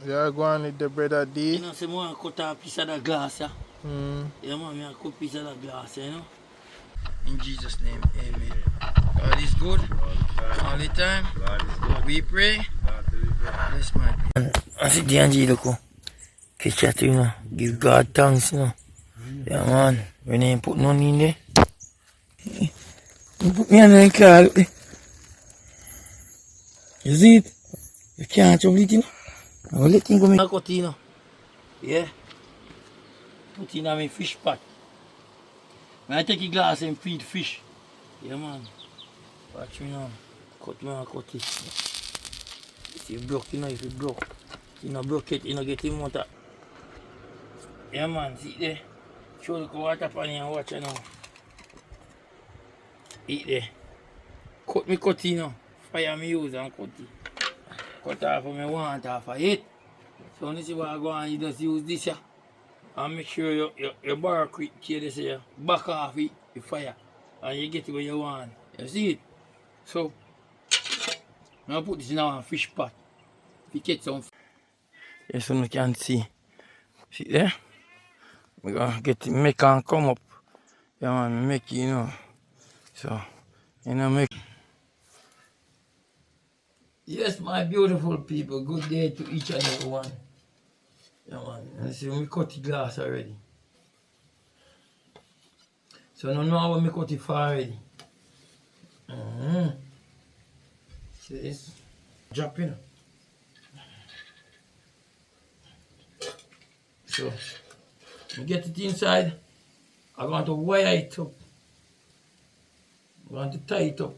You are going with the brother D? You know, say, I want to cut a piece of the glass, yeah? Yeah, man, I cut a piece of the glass, you know? In Jesus' name, amen. God is good all the time. We pray. Bless my people. I see the angel, look. Catch that, you know. Give God thanks, you know. Yeah, man. When you put none in there. You put me on the car, look there. You see it? You can't trouble it, you know. I will let him go. I cut, you know. Yeah. Put in my fish pot. When I take a glass and feed fish. Yeah, man. Watch me now. Cut me and cut it. If you broke, you know, if you broke. You know, broke it, you know, get him water. Yeah, man, see there. Show the water upon you and watch it now. Eat there. Cut, you know. Fire me use and cut it. Cut off what I want off of it. So when you see what I go on, you just use this here. And make sure you bar quick here, this here. Back off it, the fire. And you get it where you want. You see it? So, now put this in our fish pot. If you get some. Yes, so you can see. See there? We're gonna get it, make and come up. Yeah, man, make it, you know. So, you know, make. Yes, my beautiful people, good day to each and every one. Yeah, man, you see, we cut the glass already. So, now know how we cut it for already. See this? Drop in. So, we get it inside. I'm going to wire it up. I'm going to tie it up.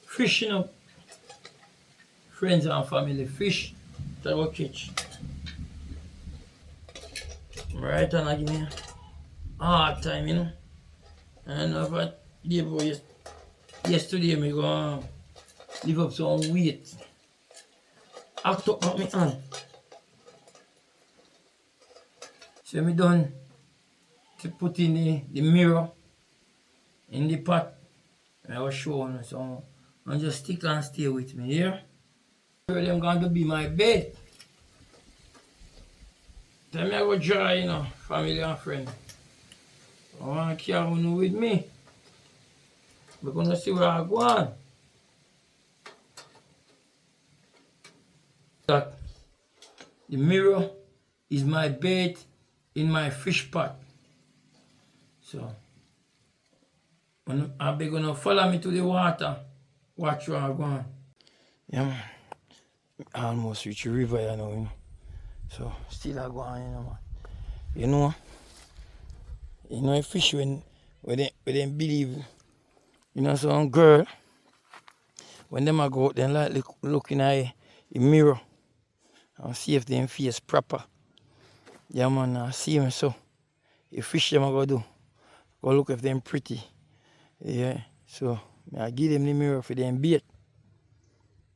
Fishing up. Friends and family fish that will catch. Right on again. Hard time, you know. And over yesterday, I'm going to live up some weight. Act up on my hand. So I'm done to put in the mirror in the pot. I was showing you, so and just stick and stay with me here. I'm going to be my bed. Tell me I go dry, you know, family and friends. I want to carry on with me. We're going to see where I go on. That the mirror is my bait in my fish pot. So, I'll be going to follow me to the water. Watch where I go on. Yeah, man. I almost reach the river, you know. So, still I go on, you know, man. You know, a fish when they believe, you know, some girl, when them I go out, they like looking at a mirror and see if them face proper. Yeah, man, I see them so. A fish them I go do, go look if them pretty. Yeah, so I give them the mirror for them bait.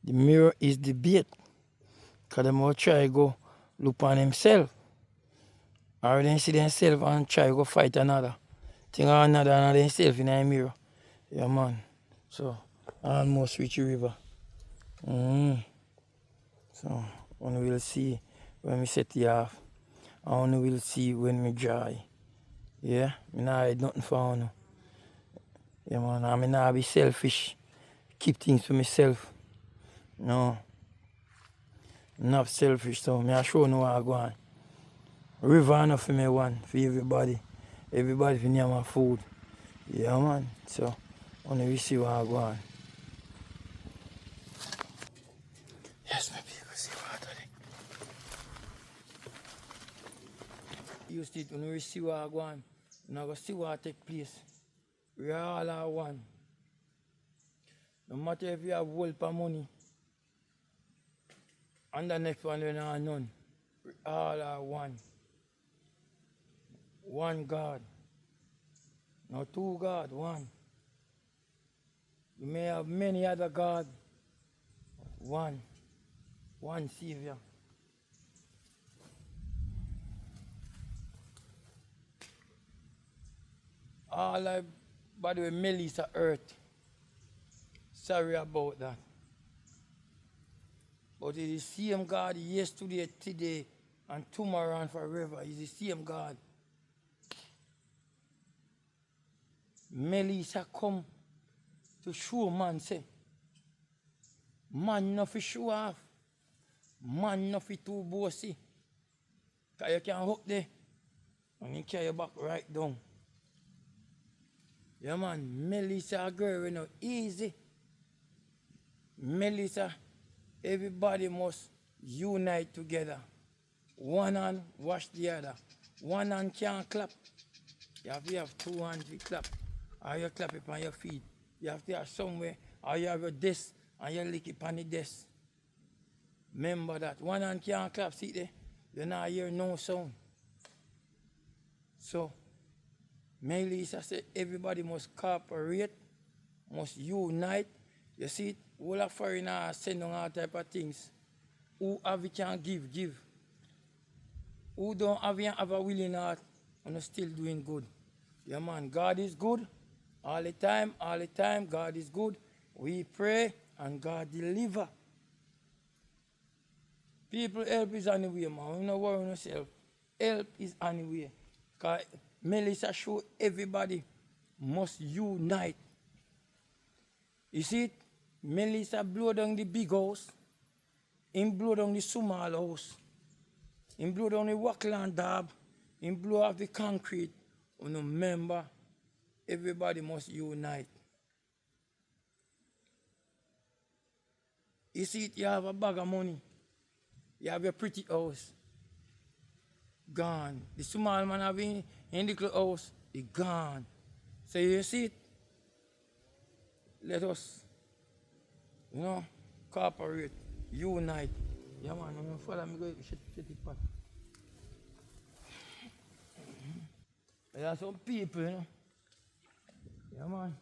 The mirror is the bait. Because them will try go look on themselves. Or they see themselves and try go fight another. Think of another themselves in a mirror. Yeah, man. So, I almost reach the river. So, one will see when we set it off. And one will see when we dry. Yeah, I not hide nothing for one. Yeah, man. I not be selfish. Keep things to myself. No. I'm not selfish, so I show no where I go on. River enough for me one, for everybody. Everybody for near my food. Yeah, man. So, only we see where I go on. Yes, my people, see water there. You see, when we see where I go on, now go see what take place. We all are one. No matter if you have wealth or money, and the next one, we are none. We all are one. One God. No two God, one. You may have many other gods. One. One Savior. All I body with Melissa earth. Sorry about that. But it is the same God yesterday, today, and tomorrow and forever. It's the same God. Melissa come to show man say, man no fi show off. Man no fi too bossy. Cause you can hook there and you carry your back right down. Yeah man, Melissa a girl you know easy. Melissa, everybody must unite together. One hand wash the other. One hand can't clap. You have 2 hands to clap. Or you clap it on your feet. You have to have somewhere, or you have your desk and you lick it on the desk. Remember that. One hand can't clap, see there? You not hear no sound. So, Melissa said everybody must cooperate, must unite. You see it? All of foreigners send on all type of things. Who have it can give. Who don't have it have a willing heart and are still doing good. Yeah man, God is good. All the time, God is good. We pray and God deliver. People help is on the way, man. We don't worry yourself. Help is on the way. Because Melissa show everybody must unite. You see it? Melissa blow down the big house. Him blow down the small house. Him blow down the wackland dab. Him blow off the concrete. And remember, everybody must unite. You see it? You have a bag of money. You have your pretty house. Gone. The small man have in the little house. He gone. So you see it? Let us, cooperate, unite. Yeah man, I'm gonna follow me go shit it back. There are some people, Yeah man.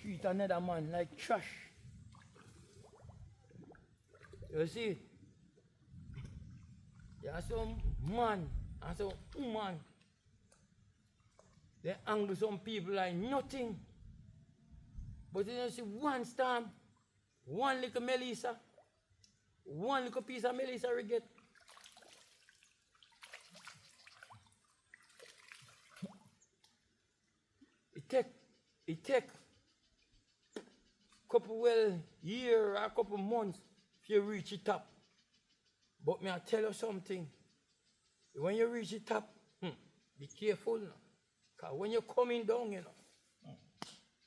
Treat another man like trash. You see it? There are some man and some woman. They angle some people like nothing. But you see one storm, one little Melissa, one little piece of Melissa we get. It take couple year or a couple months if you reach the top. But me I tell you something. When you reach the top, be careful now. Because when you're coming down,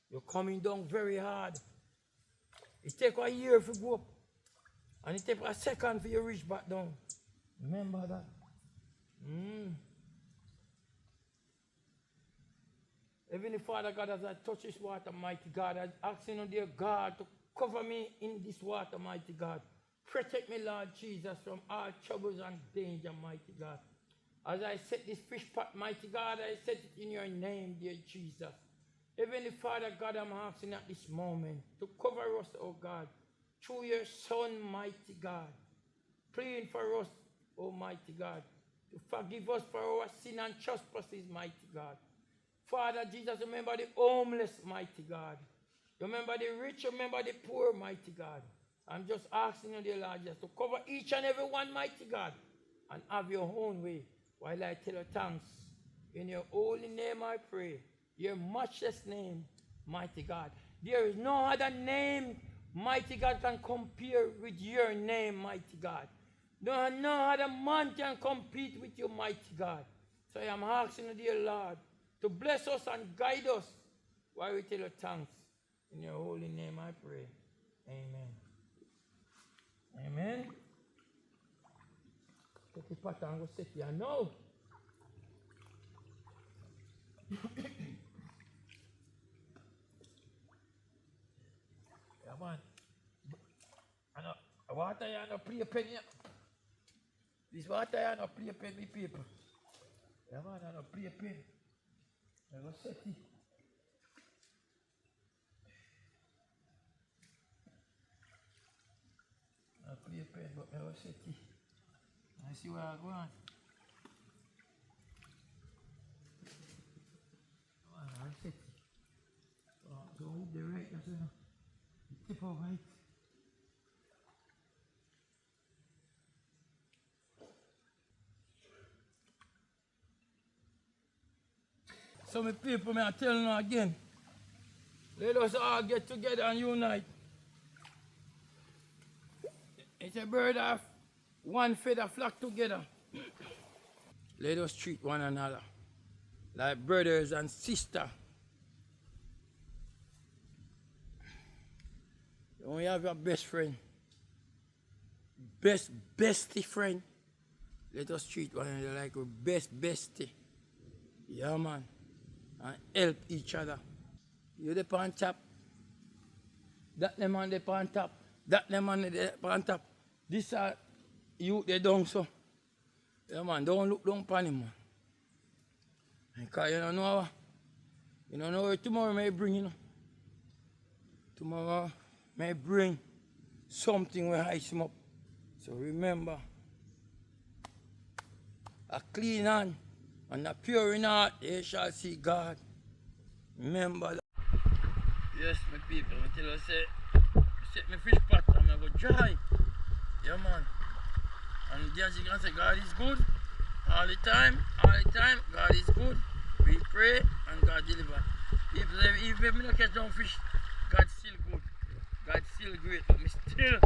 you're coming down very hard. It takes a year to go up. And it takes a second for you to reach back down. Remember that. Heavenly Father God, as I touch this water, mighty God, I ask you, dear God, to cover me in this water, mighty God. Protect me, Lord Jesus, from all troubles and danger, mighty God. As I set this fish pot, mighty God, I set it in your name, dear Jesus. Heavenly Father God, I'm asking at this moment to cover us, oh God, through your Son, mighty God. Praying for us, Almighty God, to forgive us for our sin and trespasses, mighty God. Father Jesus, remember the homeless, mighty God. Remember the rich, remember the poor, mighty God. I'm just asking you, dear Lord, just to cover each and every one, mighty God, and have your own way while I tell you thanks. In your holy name I pray, your matchless name, mighty God. There is no other name, mighty God, can compare with your name, mighty God. No other man can compete with you, mighty God. So I am asking you, dear Lord, to bless us and guide us while we tell you thanks. In your holy name I pray. Amen. Amen. Take the pot and go sit here now. Yeah, man. Water you no play pen here. This water you no play pen, me people. Yeah, man, I no play pen. I go set it. I play pen, but I go set it. I see where I go on. I set it. So hold the right, that's enough. Tip of right. So my people, may I tell you again, let us all get together and unite. It's a bird of one feather flock together. Let us treat one another like brothers and sisters. When you have your best friend, bestie friend, let us treat one another like a bestie. Yeah, man. And help each other. You the on top. That them on the on top. That them on the on top. This are you they down so. Yeah, man, don't look down upon him, man. Because you don't know where tomorrow may bring, you know. Tomorrow may bring something will ice him up. So remember, a clean hand and a pure in heart, they shall see God. Remember that. Yes, my people, until I say, set my fish pot and I go dry. Yeah, man. And as you can say, God is good all the time, God is good. We pray and God deliver. If we don't catch down fish, God's still good. God's still great, but me still,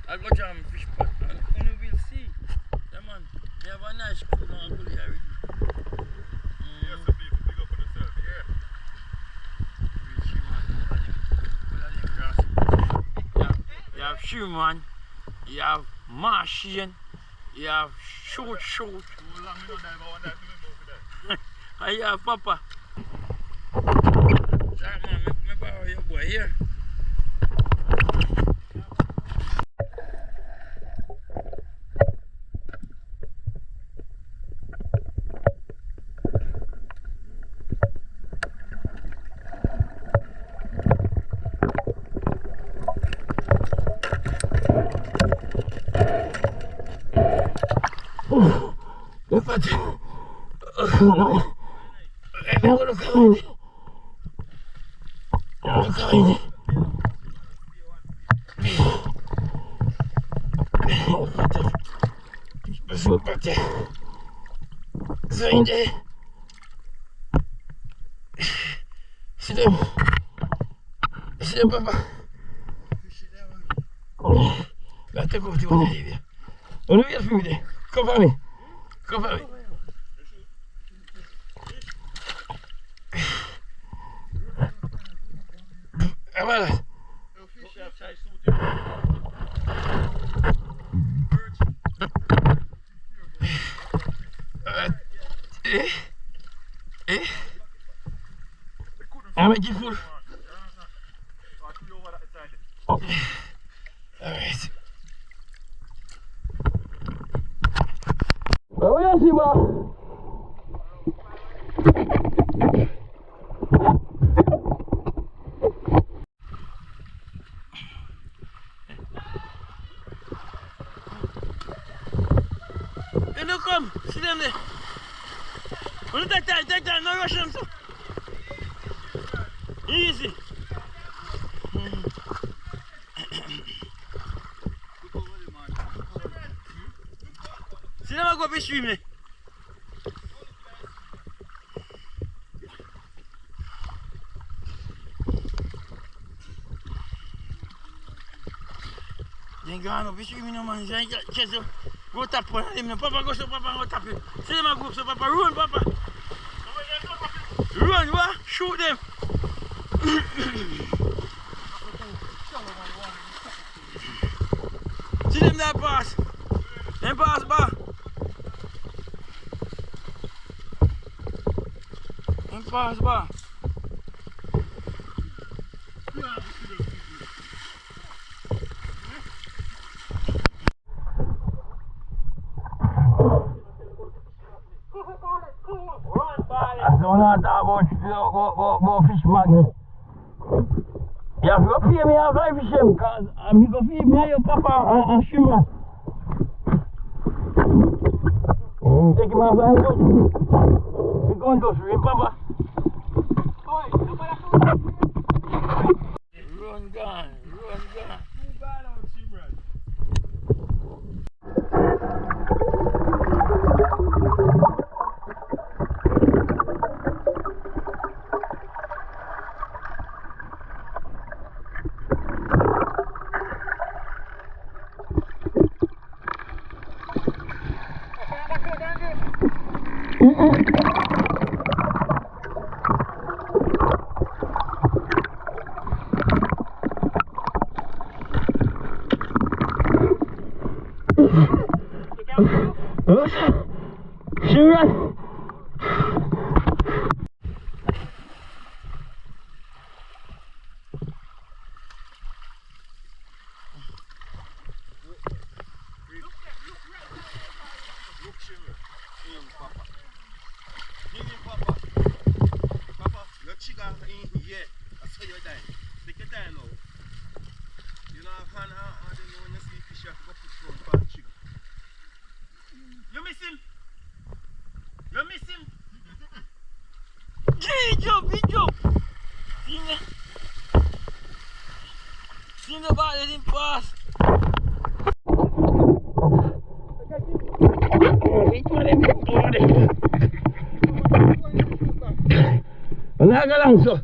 I go jam my fish pot and you will see. Yeah, man, we have a nice crew now, good here. Yes, the people, big up on yourself, yeah. You have Schumann, you have Martian, you have Shoot. And you have Papa. That man, me borrow your boy here. Look at it. Look at it. See them, Papa. Let's take off the one here. Don't wait for me there. Cover me. Voilà. I'm a gift full. Alright. Oh, yeah, see, man. No, come, see them there. Don't take time, no rush them, so. Easy. See them go fish stream there. Then go on, fish stream, no man, chest up. Go tap one of them, Papa go so Papa go tap it. See them go so Papa, run Papa. Run, what? Shoot them. See them that pass. Them pass back. Them pass back. I don't know about fish magnet. You have to pay me and fly fish him because I'm going to feed me and your Papa and swimmer. Take him off and go. We're going to swim, Papa. Run gone. Too bad out, Chimran. Serious? Look, Shimmer. In, Papa. In, Papa. Papa, your chicken in here. I saw you dying. Take your time now. You know, I can't when you see fish, you have to go put front for the chicken. You miss him? You miss him? Big jump! See the ball, let him pass. Naga lang so.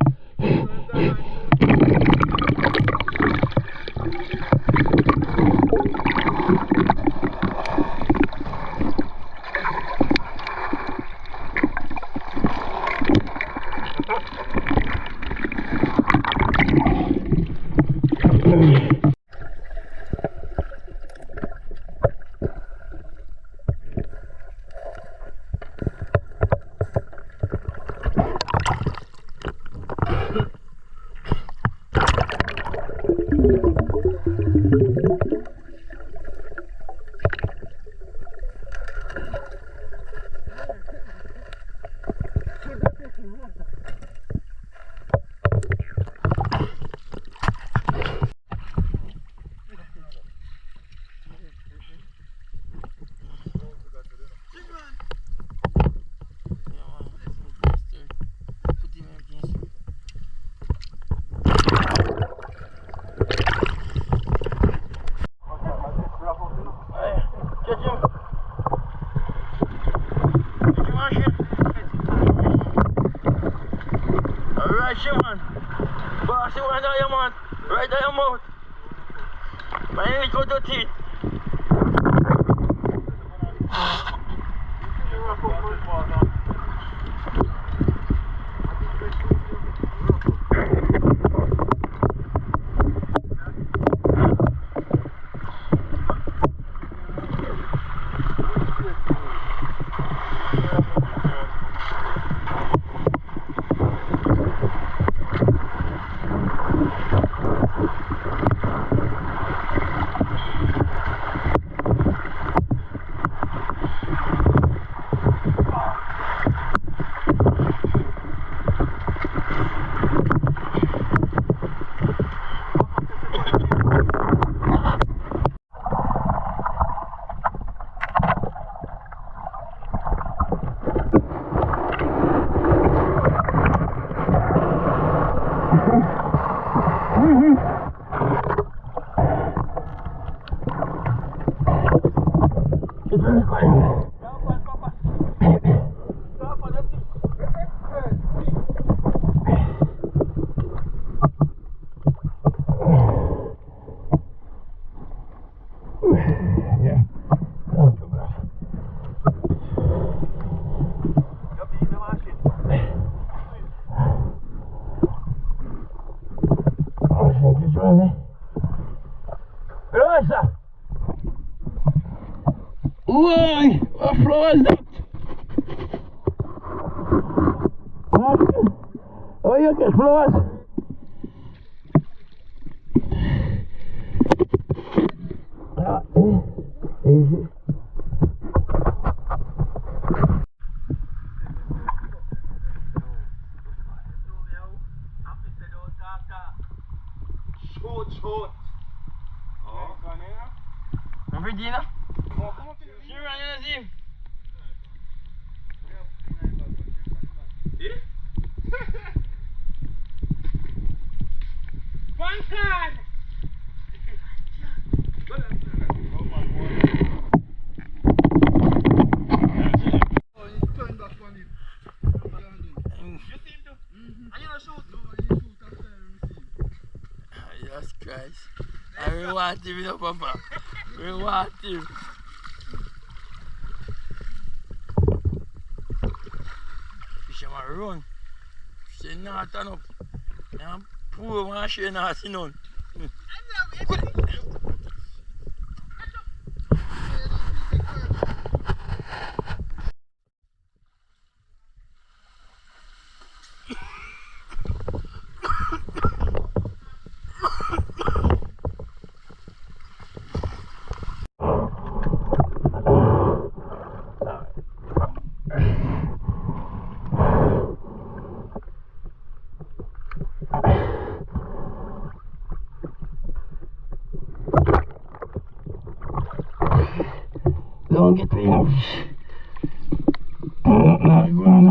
Man, boss, you want that, man? Right there, your mouth. Man, you go to teeth. Why? What floor is that? What? Oh, you get flowers? Easy. Short. Oh, Não perdi, não? Sure, I didn't see him. One card! Jesus Christ. I reward him, you know, Papa. Reward him. man, run. Say not turn up. And poor man, she not see none. Don't get me off. Go on, you fish.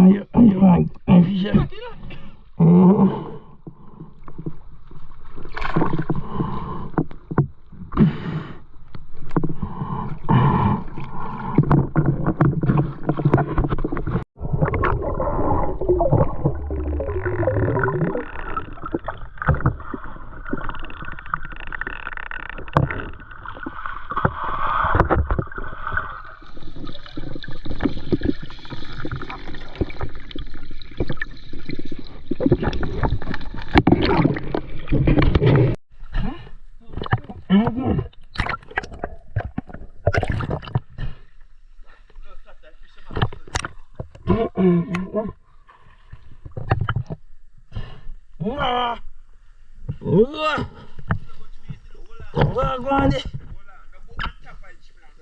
Go on there.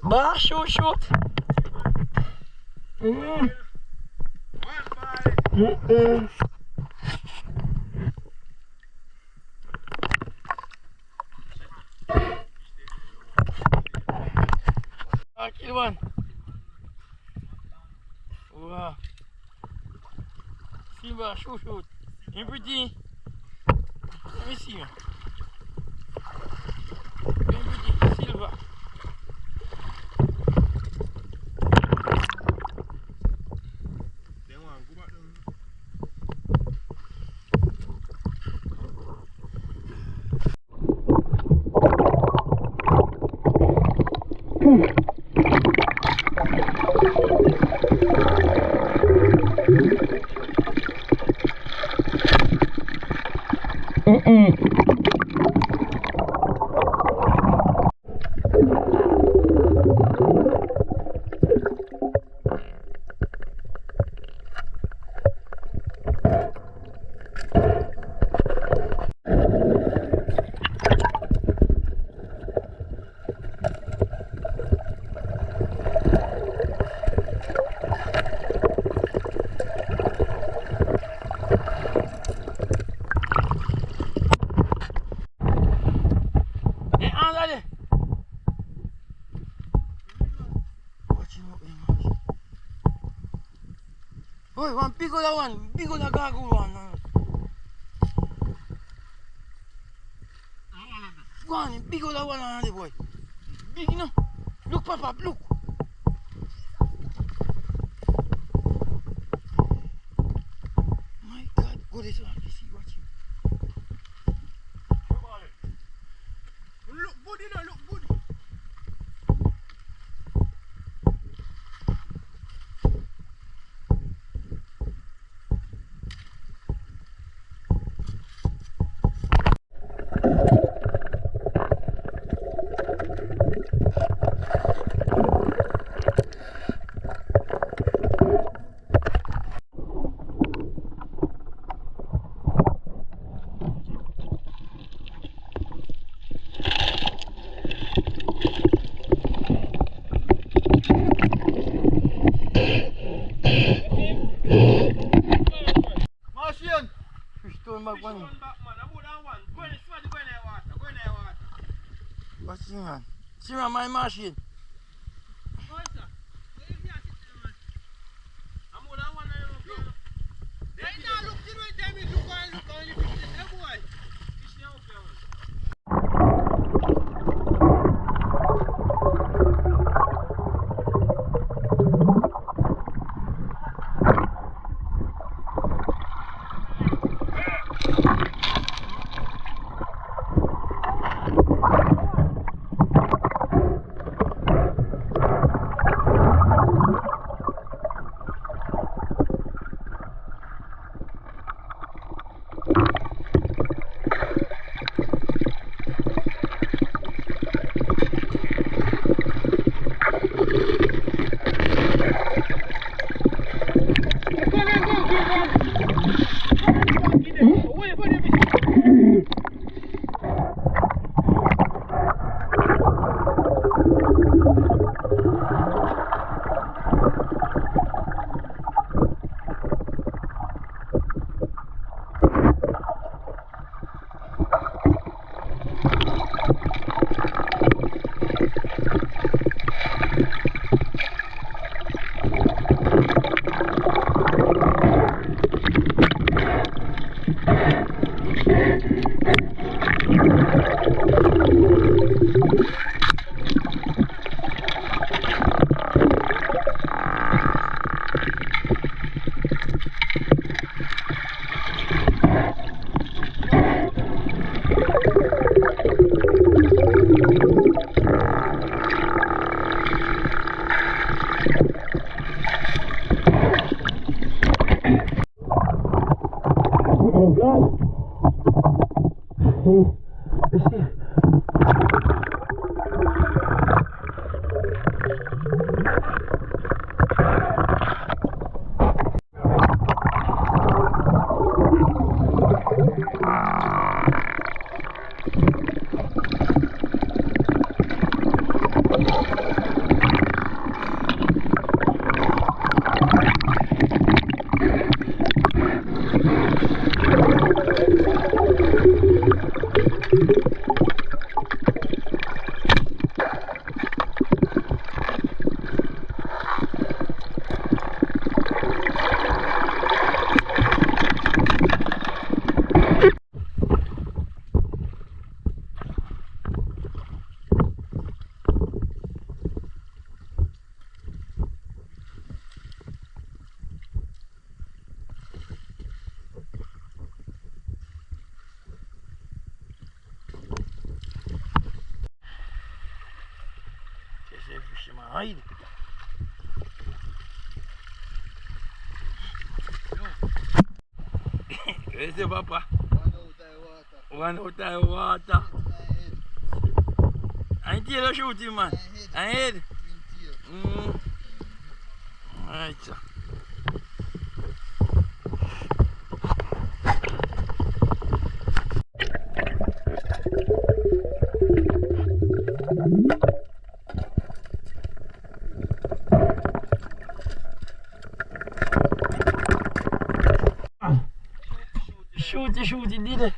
Bah, shoot. Kill one. Wow. Silver, shoot. You pretty. Let me see. You pretty. Silver. Boy, one big other one, big other gargle one. Go on, big other one on the boy. Big, you know. Look, Papa, look. My God, go this one. You see, watch him. Look good, you know, look good. Back one. What's the man? See my machine. She man hide. Where's the papa? One out of water. I tell you shoot him, man. I head. Alright, sir. Shoot it, did it?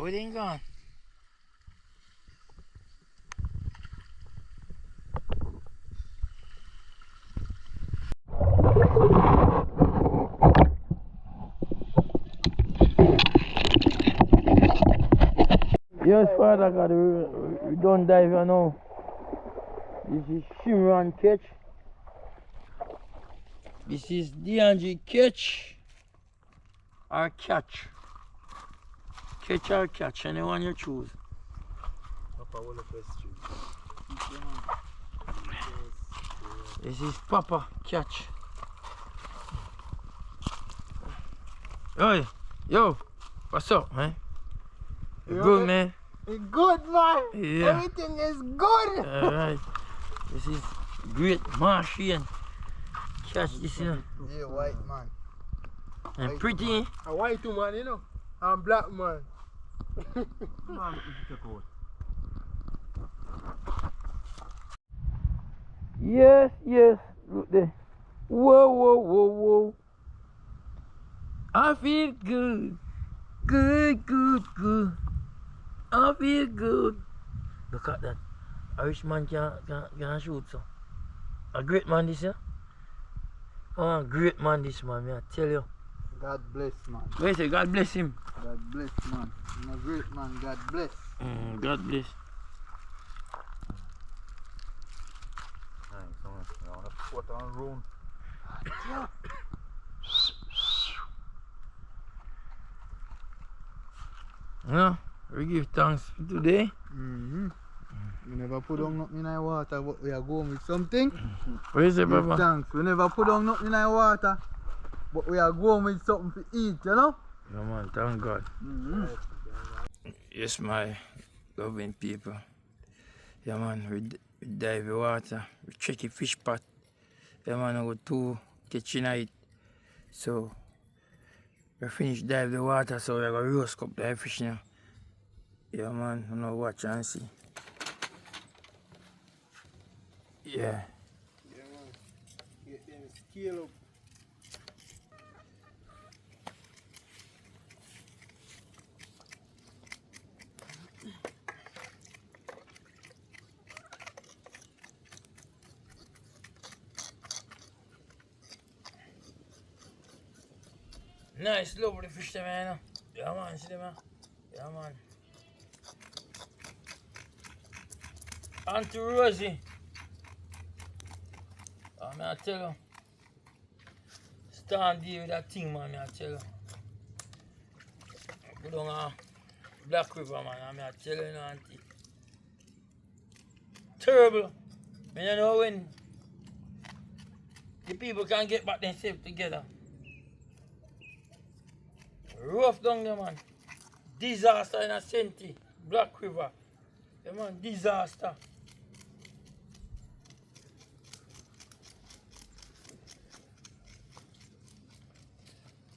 It ain't gone. Yes, Father God, we don't dive here now. This is shimmer and catch. This is D&G catch or catch. Catch or catch, anyone you choose. Papa, what the first choose? This is Papa catch. Oi, yo, what's up, man? You good, man? It's good, man. Yeah. Everything is good. Alright. This is great Martian. Catch this, you know. Yeah, white man. And White pretty. Man. A white man, you know. I'm black man. Yes, yes. Look there. Whoa, whoa, whoa, whoa. I feel good. Good, good, good. I feel good. Look at that. A rich man can shoot, so. A great man this, yeah? Oh, a great man this, man, I tell you. God bless, man. Wait, say God bless him. God bless, man. I'm a great man. God bless. God bless. Put on room. Yeah, we give thanks for today. We never put on nothing in the water, but we are going with something. What is it, Give Papa? thanks. We never put on nothing in the water, but we are going with something to eat, you know? Yeah, man, thank God. Yes, my loving people. Yeah, man, we dive the water, we check the fish pot. Yeah, man, I go to catching it. So we finished dive the water, so we're gonna roast up the fish now. Yeah man, I'm gonna watch and see. Yeah. Yeah man. Get them scale up. Nice, lovely fish there, man. Yeah, man, see them, man. Yeah, man. Auntie Rosie. I tell you. Stand there with that thing, man, I tell you. Go down Black River, man, I tell you, Auntie. Terrible. I don't know when the people can get back themselves together. Rough down there, man. Disaster in a Senti, Black River. Yeah, man, disaster.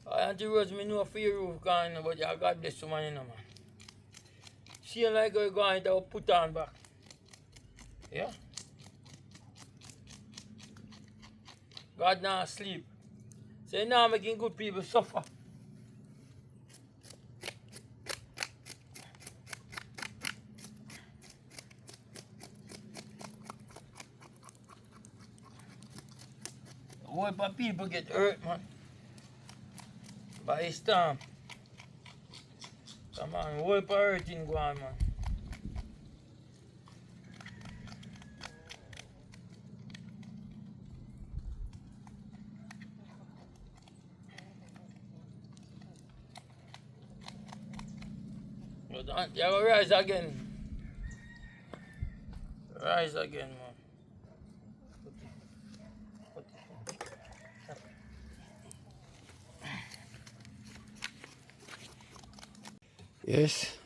Auntie Rose, me know for your roof gone, but yeah, God bless you, man, you know, man. See you like you're going to put on back. Yeah? God now sleep. So now making good people suffer. Whole of people get hurt, man. By a storm. Come on, whole of hurting go on, man. But auntie, I will rise again. Rise again, man. Yes.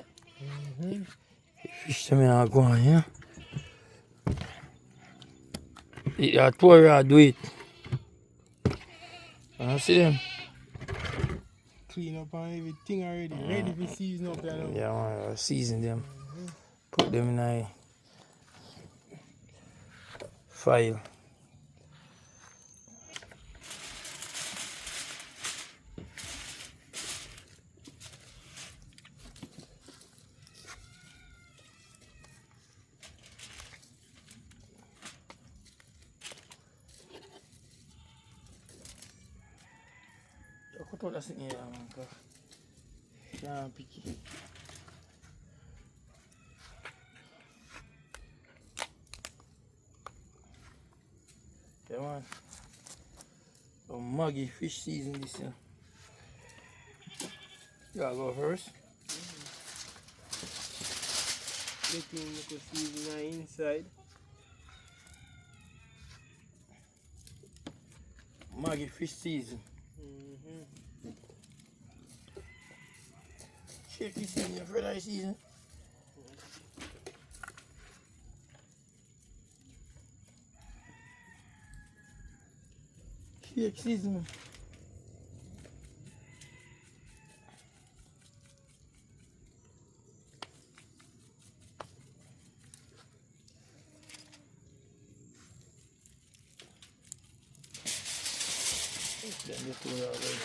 Fish to me are going, yeah. That poor rod do it. I see them. Clean up on everything already. Ready for season up there now. Yeah, man, I season them. Put them in a file. Cut out that thing here, man, cause can't pick it. Yeah, man. Some muggy fish season this year. You gotta go first. Letting the season inside. Muggy fish season. Shake this season, Friday season. Shake season. Then you throw it away.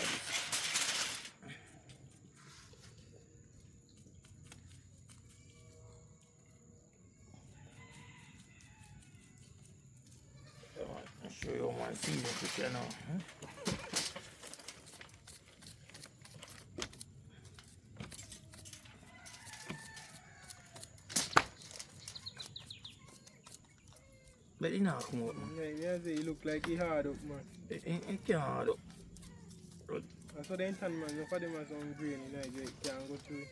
I'll show you my season if you know. But it not come out, man. Yeah, you look like he hard up, man. It can't hard up. That's what they intend, man. Look at them as some grain, you know, you can't go through it.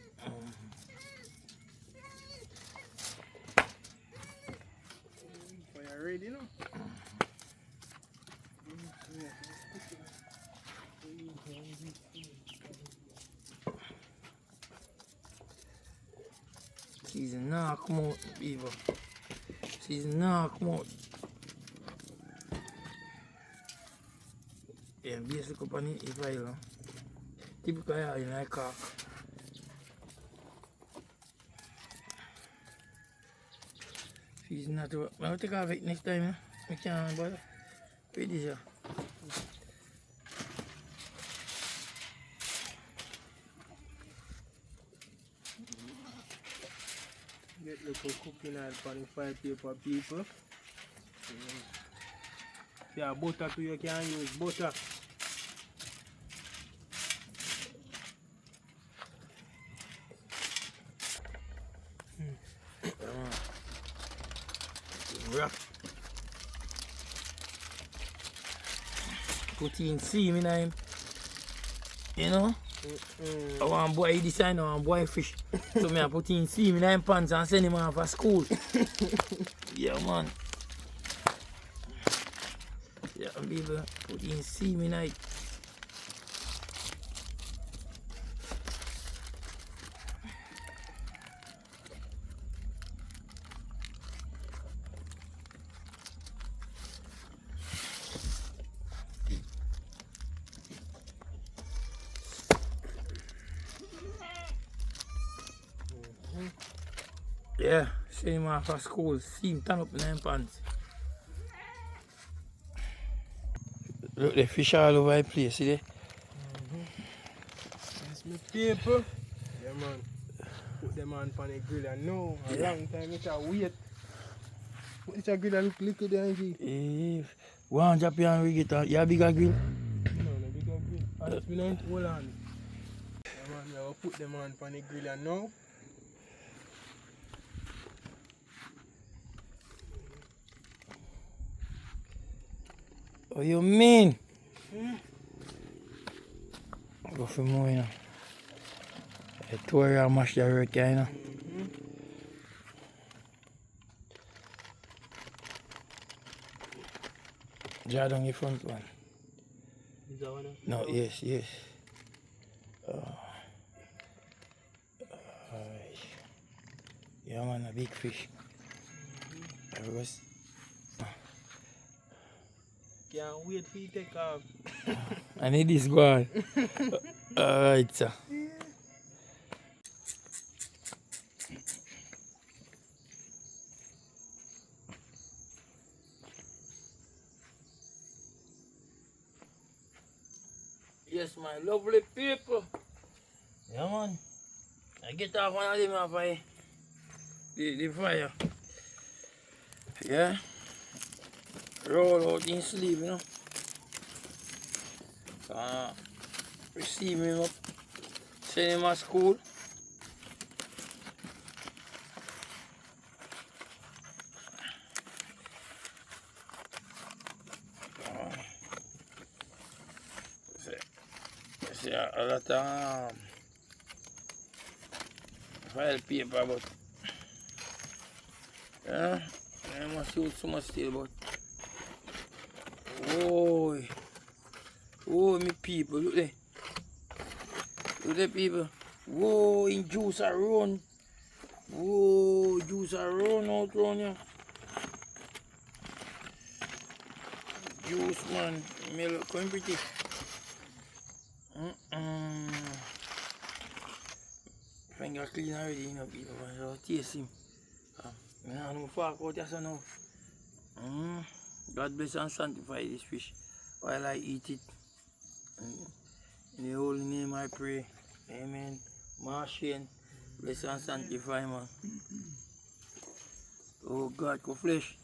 But you're ready, you know? Season now come out, people. Season now come out. Yeah, basic up on the file. Typical in a car. Fish not to. I'll take off it next time. I can't bother. Wait this here. Get little cooking oil for the fire paper people. Yeah, butter too, you can use butter. Rock. Put in seam in him. You know? I want boy design, I want boy fish. So I put in seam in him pants and send him off for school. Yeah man. Yeah people, put in seam in it. Yeah, send him off for school, see him turn up in them pants. Look, the fish all over the place, see there? That's my people. Yeah man. Put them on the grill and now, a long time it a wait. Put it a grill and look liquid there, see? One Japan we get out. You have a bigger grill? No, no bigger grill. And it's been on hold on. Yeah man, we will put them on the grill and now. What you mean? Go for more, you know. A tour and mash the work, you know. Draw down the front one. Is that one? No, yes. Yeah man, a big fish. Can't wait for you to take off. I need this one. Alright, sir. Yes, my lovely people. Yeah, man. I get off one of them off the fire. Yeah. Roll out in sleeve, you know. Receive him up, send him to school. See a lot of file paper, but yeah, I must use so much still, but oh, me people, look there. Look there, people. Whoa, in juice a run. Whoa, juice a run out round here. Juice, man. Me look going pretty. Finger clean already, you know, people. So taste him. I don't know fuck out here, so now. God bless and sanctify this fish while I eat it. In the holy name I pray. Amen. Martian, bless and sanctify, man. Oh God, go flesh.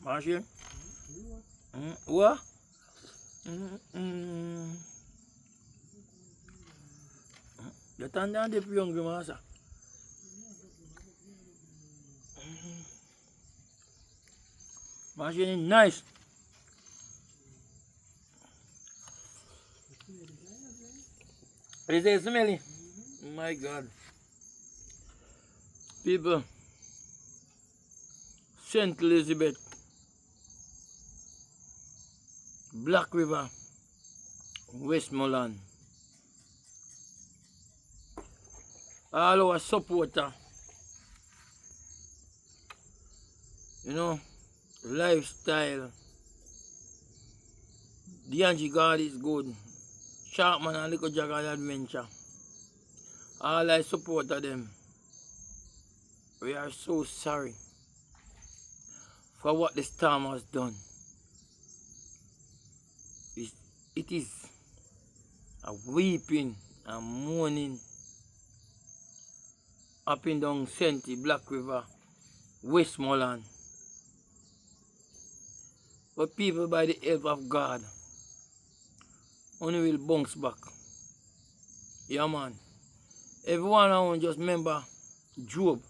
Martian? What? You turn down the hungry, master. Martian is nice. Is it smelly? My God. People, St. Elizabeth, Black River, Westmoreland. All our supporter. You know, lifestyle. The God is good. Sharkman and Little Dragon Adventure. All I support of them. We are so sorry for what the storm has done. It is a weeping and mourning up and down Senti, Black River, Westmoreland. But people, by the help of God, only will bounce back. Yeah, man. Everyone I want just remember Job.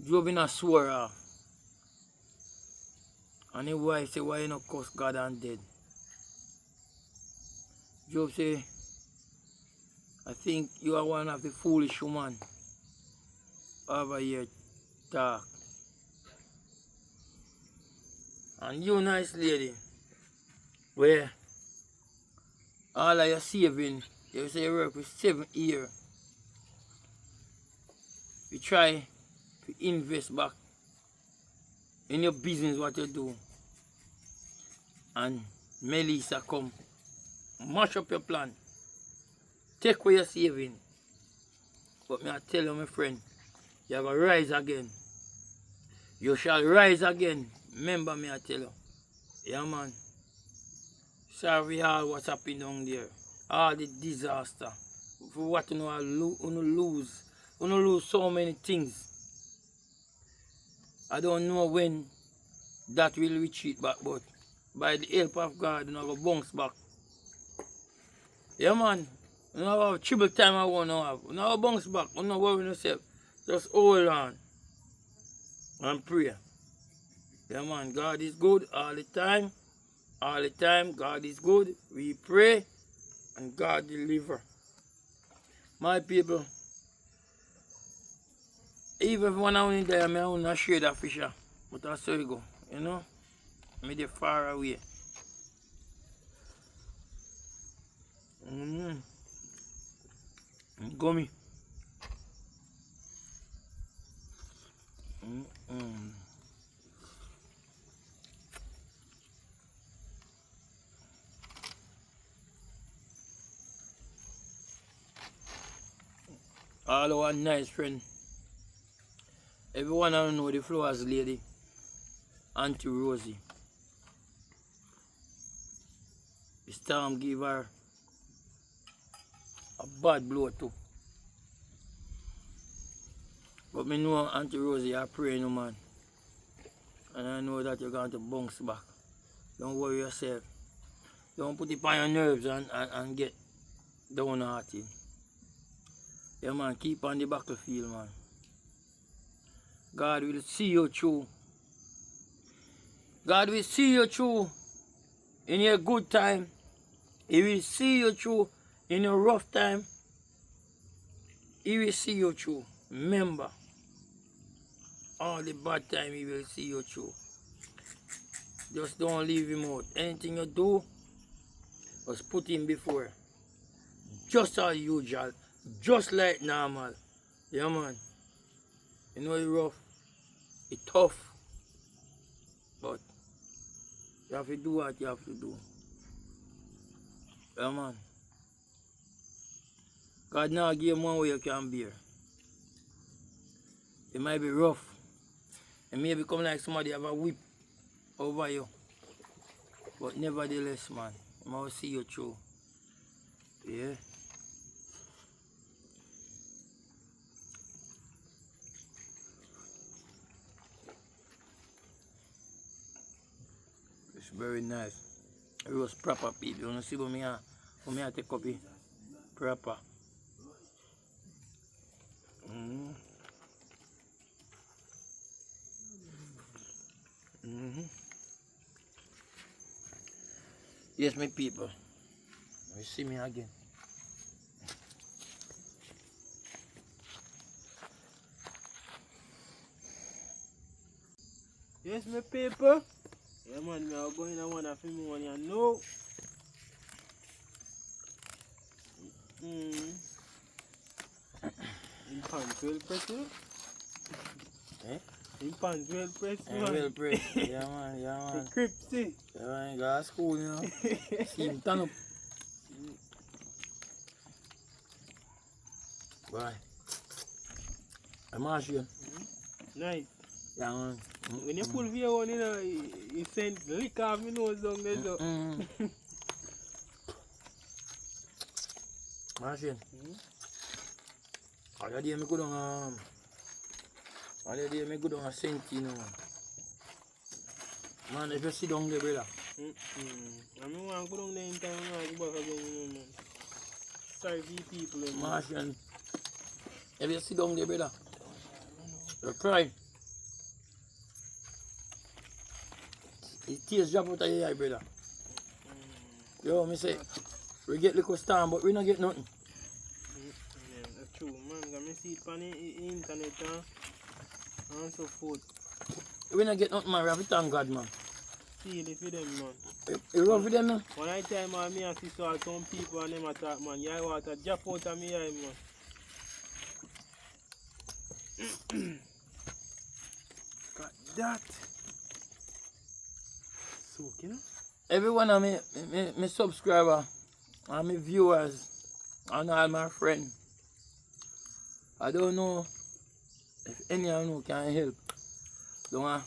Job in a swore off. And his wife say, why you not curse God and dead? Job say, I think you are one of the foolish women over here talk. And you nice lady, where all of your saving, you say you work with 7 years. You try to invest back in your business, what you do. And Melissa come, mash up your plan. Take away your saving. But me I tell you, my friend, you are going to rise again. You shall rise again. Remember me I tell you. Yeah, man. Sorry all what's happening down there. All the disaster. For what you know, you lose so many things. I don't know when that will retreat back, but by the help of God, you know, go bounce back. Yeah, man. You know, have triple time I want to have. You know, bounce back. You know, worry yourself. Just hold on and pray. Yeah, man. God is good all the time. All the time, God is good. We pray and God deliver. My people, even when I went there, I want to share that fish. But that's how you go. You know? Me they far away. Gummy. All our nice friend. Everyone I know the flowers lady. Auntie Rosie. The storm give her a bad blow too. But me know Auntie Rosie, you're praying, no man. And I know that you're going to bounce back. Don't worry yourself. Don't put it on your nerves and get downhearted. Yeah, man, keep on the battlefield, man. God will see you through. God will see you through in your good time. He will see you through in your rough time. He will see you through. Remember, all the bad time he will see you through. Just don't leave him out. Anything you do, just put him before. Just as usual. Just like normal. Yeah, man. You know it's rough. It's tough. But you have to do what you have to do. Yeah, man. God now give you one way you can bear. It might be rough. It may become like somebody have a whip over you. But nevertheless, man, I must see you through. Yeah. It's very nice. It was proper people. You wanna see what me I take up it? Proper. Yes, my people. You see me again. Yes, my people. Yeah, man, we are going to one of them one you know. In pants will pretty. Eh? Him pants well pressed, Yeah, man. well pressed. Yeah, man. The crispy. Yeah, man, go to school, you know. See him turn up. Boy. I'm asking. Nice. Yeah, man. When you pull V on, you know, he sent lick off my nose down there, so. Machine. Other day me go down a centi, you know. Man, if you sit down there, brother. I mean, I go down there in time, I go back again, you know, man. Sorry for you people, man. Martian, if you sit down there, brother, you cry. It tears drop out of your eye, brother. Yo, me say, we get little storm, but we don't get nothing. Yeah, that's true, man. I see it on the internet, and so forth. We don't get nothing, man. We have to thank God, man. Feel it for them, man. You run for them, man? One I time, man, me and see some people and them attack, man. Yeah, water drop out of me eye, man. Got that. So, you know? Every one of me subscriber and my viewers and all my friends, I don't know if any of you can help. Don't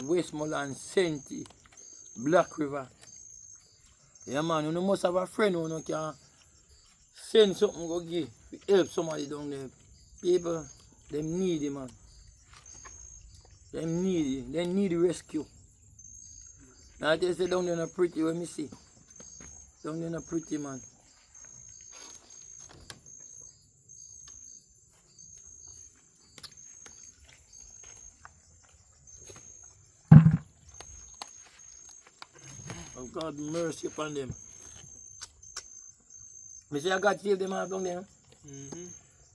Westmoreland, Senti, Black River. Yeah, man, you must have a friend who can send something go give, help somebody down there. People, them need it, man. Them need it. They need rescue. Now they say down there not pretty, let me see. Down there not pretty, man. Oh God, mercy upon them. Me say I got to save them out down there.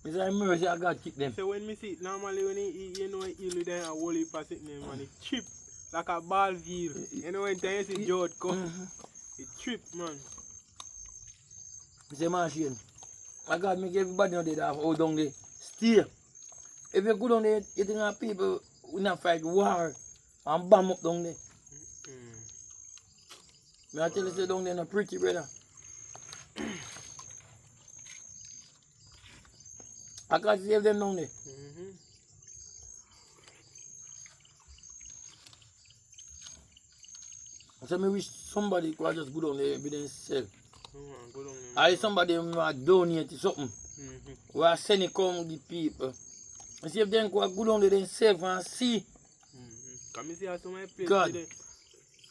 Me say mercy, I got to keep them. So when me see it, normally when you know you there a whole heap of sitting there, man, it chip like a ball wheel. You know when you see George come, it trip, man. Me say machine. My God, make everybody know they have hold down there. Stay. If you go down there, you think that people will not fight war and bomb up down there. Me I tell you, say down there not pretty, brother. I got to save them down there. So me wish somebody could just go down there and be themselves. I somebody who donate something. We are sending come the people. And see if they could go down there themselves and see. Come see how some of my place God.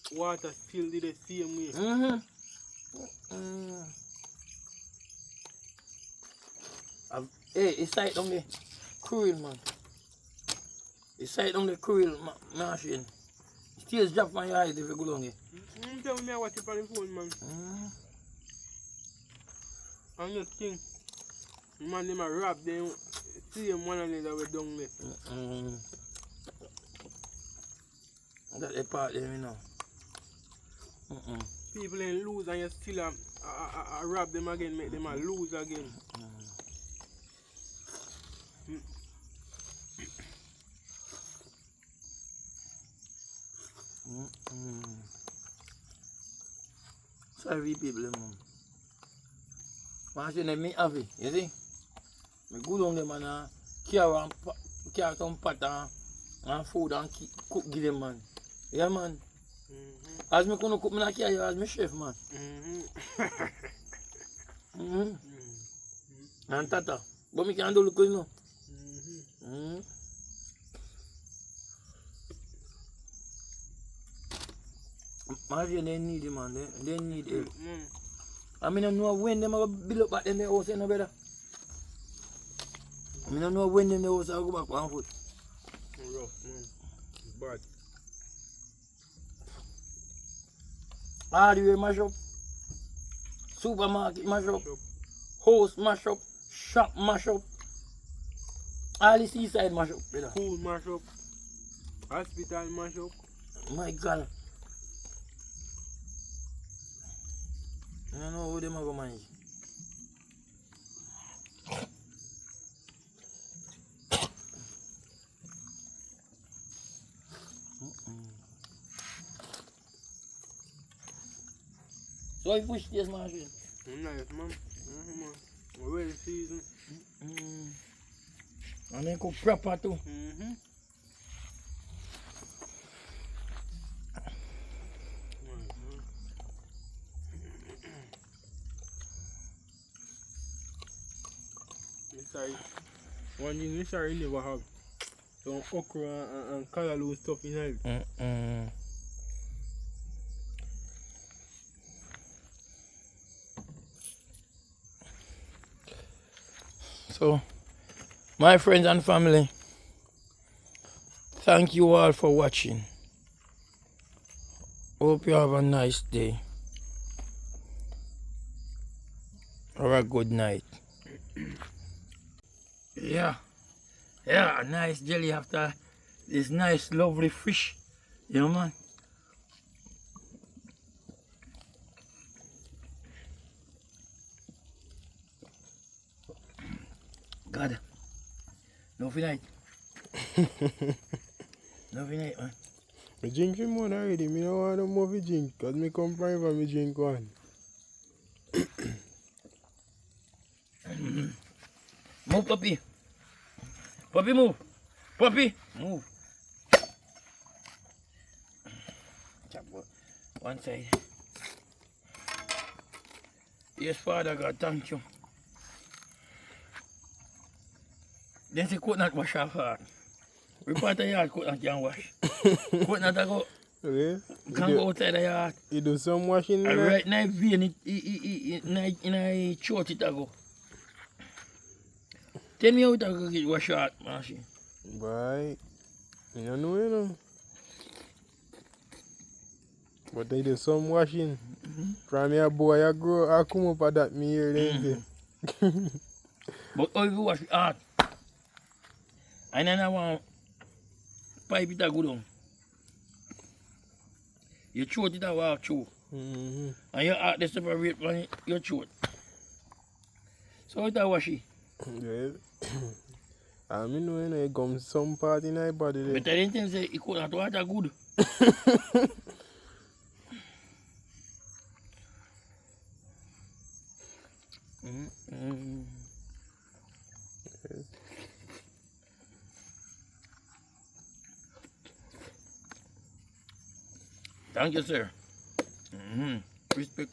the water still the same way. Hey, it's like down the cruel, man. It's like down the cruel machine. It tears drop from your eyes if you go down there. Tell me I watch it on the phone, man. And you think, man, them a rob them, same one another way down there. That the part there, you know. People ain't lose and you still rob them again, make them a lose again. Sorry people, man. Man, me have it, you see? Me go down there, man, carry some pot and food and cook give them, man. Yeah, man. As me couldn't cook, me not carry as me chef, man. And tata. But me can do look, you know. Imagine they need it, man. They need help. I mean, I don't know when them are build up back in the house, you know, brother. I mean, I don't know when them the house are go back on foot. Rough, man. It's bad. Hardware mash up. Supermarket mash up. House mash up. Shop mash up. All the seaside mash up, brother. School mash up. Hospital mash up. My God. I don't know how them are going to manage. So you fish this machine? Nice, man. Man. Well seasoned. And then cook proper too. Nice, man. Sorry. One thing we sorry never have some okra and callaloo stuff in it. So, my friends and family, thank you all for watching. Hope you have a nice day or a good night. Yeah, a nice jelly after this nice lovely fish. You know, man. God, no night. No night, man. I drink him one already. I don't want no more to drink because I come from and I drink one. Move, puppy. Puppy, move. Puppy, move. Chop one side. Yes, Father God, thank you. Then say coconut wash off hard. We part of yard coconut can wash. Coconut I go Okay. can go outside the yard. You do some washing And in right now vein it in a short it I go. Tell me how it I go get wash out machine. Right. You don't know, you know. But they do some washing. From your boy, I grow, I come up at that me here then. But how you wash it hard? And then I want pipe it a go down. You throat it a walk through. And your heart they separate from your throat. So how it a wash it? Yeah. I mean, you know, it comes some part in my body there. But I didn't think say it could not water good. Thank you, sir. Respect.